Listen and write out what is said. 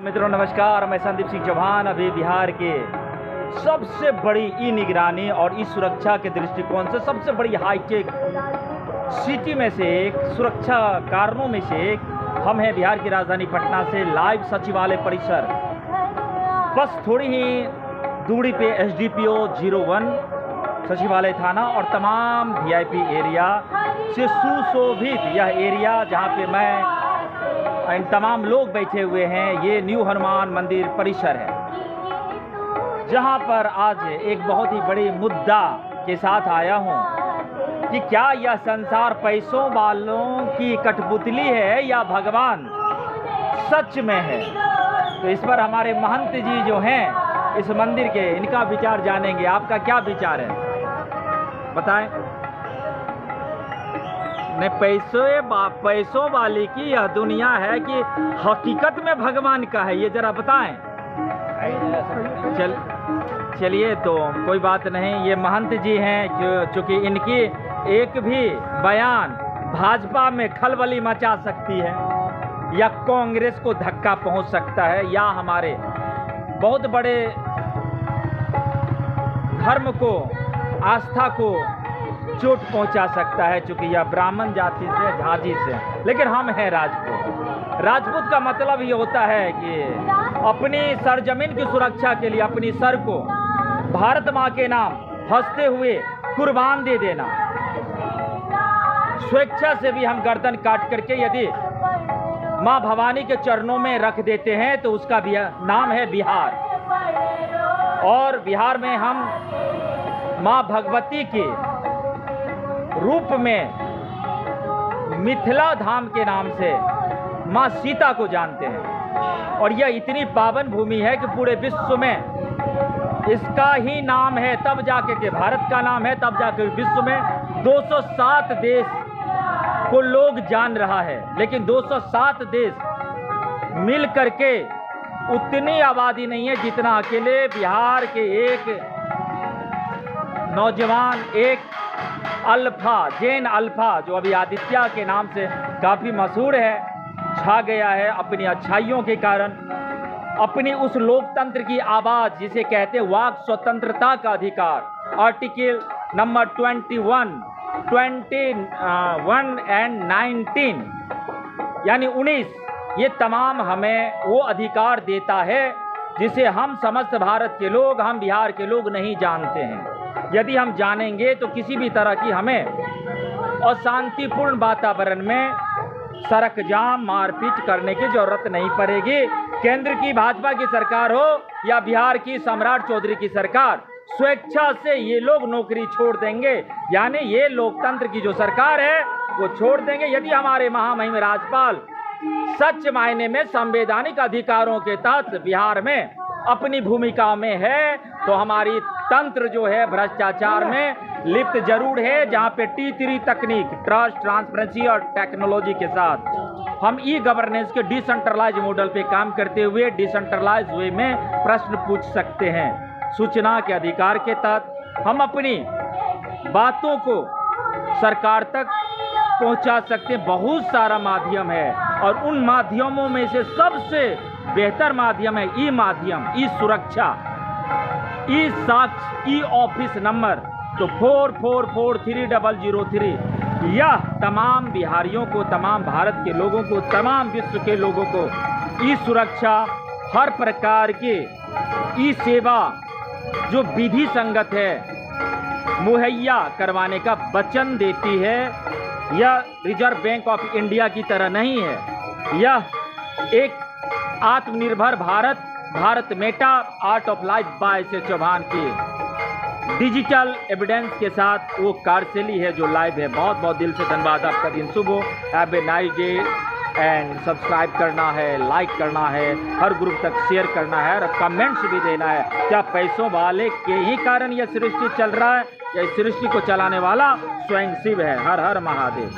मित्रों नमस्कार, मैं संदीप सिंह चौहान। अभी बिहार के सबसे बड़ी ई निगरानी और ई सुरक्षा के दृष्टिकोण से सबसे बड़ी हाईटेक सिटी में से एक, सुरक्षा कारणों में से एक, हम हैं बिहार की राजधानी पटना से लाइव सचिवालय परिसर। बस थोड़ी ही दूरी पे SDPO 01 सचिवालय थाना और तमाम VIP एरिया से सुशोभित यह एरिया जहाँ पे मैं इन तमाम लोग बैठे हुए हैं, ये न्यू हनुमान मंदिर परिसर है, जहां पर आज एक बहुत ही बड़ी मुद्दा के साथ आया हूं कि क्या यह संसार पैसों वालों की कठपुतली है या भगवान सच में है। तो इस पर हमारे महंत जी जो हैं इस मंदिर के, इनका विचार जानेंगे। आपका क्या विचार है, बताएं। नहीं, पैसों वाली की यह दुनिया है कि हकीकत में भगवान का है, ये जरा बताएं। चलिए तो कोई बात नहीं, ये महंत जी हैं, चूँकि इनकी एक भी बयान भाजपा में खलबली मचा सकती है या कांग्रेस को धक्का पहुंच सकता है या हमारे बहुत बड़े धर्म को, आस्था को चोट पहुंचा सकता है, चूंकि यह ब्राह्मण जाति से, झाजी से। लेकिन हम हैं राजपूत। राजपूत का मतलब ये होता है कि अपनी सरजमीन की सुरक्षा के लिए अपनी सर को भारत माँ के नाम हंसते हुए कुर्बान दे देना। स्वेच्छा से भी हम गर्दन काट करके यदि माँ भवानी के चरणों में रख देते हैं तो उसका भी नाम है बिहार। और बिहार में हम माँ भगवती के रूप में मिथिला धाम के नाम से माँ सीता को जानते हैं। और यह इतनी पावन भूमि है कि पूरे विश्व में इसका ही नाम है, तब जाके के भारत का नाम है, तब जाके विश्व में 207 देश को लोग जान रहा है। लेकिन 207 देश मिल करके उतनी आबादी नहीं है जितना अकेले बिहार के एक नौजवान, एक अल्फा, जैन अल्फा, जो अभी आदित्य के नाम से काफ़ी मशहूर है, छा गया है अपनी अच्छाइयों के कारण, अपनी उस लोकतंत्र की आवाज़ जिसे कहते हैं वाक स्वतंत्रता का अधिकार। आर्टिकल नंबर 21 एंड 19 यानी 19, ये तमाम हमें वो अधिकार देता है जिसे हम समस्त भारत के लोग, हम बिहार के लोग नहीं जानते हैं। यदि हम जानेंगे तो किसी भी तरह की हमें अशांतिपूर्ण वातावरण में सड़क जाम, मारपीट करने की जरूरत नहीं पड़ेगी। केंद्र की भाजपा की सरकार हो या बिहार की सम्राट चौधरी की सरकार, स्वेच्छा से ये लोग नौकरी छोड़ देंगे। यानी ये लोकतंत्र की जो सरकार है वो छोड़ देंगे। यदि हमारे महामहिम राज्यपाल सच मायने में संवैधानिक अधिकारों के तहत बिहार में अपनी भूमिका में है तो हमारी तंत्र जो है भ्रष्टाचार में लिप्त जरूर है, जहां पे T3 तकनीक, ट्रस्ट, ट्रांसपेरेंसी और टेक्नोलॉजी के साथ हम ई गवर्नेंस के डिसेंट्रलाइज मॉडल पे काम करते हुए डिसेंट्रलाइज वे में प्रश्न पूछ सकते हैं। सूचना के अधिकार के तहत हम अपनी बातों को सरकार तक पहुंचा सकते हैं। बहुत सारा माध्यम है और उन माध्यमों में से सबसे बेहतर माध्यम है ई माध्यम, ई सुरक्षा, ई साक्ष्य, ई ऑफिस नंबर तो 444303। यह तमाम बिहारियों को, तमाम भारत के लोगों को, तमाम विश्व के लोगों को ई सुरक्षा, हर प्रकार के ई सेवा जो विधि संगत है मुहैया करवाने का वचन देती है। यह रिजर्व बैंक ऑफ इंडिया की तरह नहीं है, यह एक Aatmanirbhar Bharat, Bharat Meta, art of life by से चौहान की डिजिटल एविडेंस के साथ वो कार्यशैली है जो लाइव है। बहुत बहुत दिल से धन्यवाद। आपका दिन शुभ हो। Have a nice day and subscribe करना है, लाइक करना है, हर ग्रुप तक शेयर करना है और कमेंट्स भी देना है। क्या पैसों वाले के ही कारण यह सृष्टि चल रहा है या इस सृष्टि को चलाने वाला स्वयं शिव है। हर हर महादेव।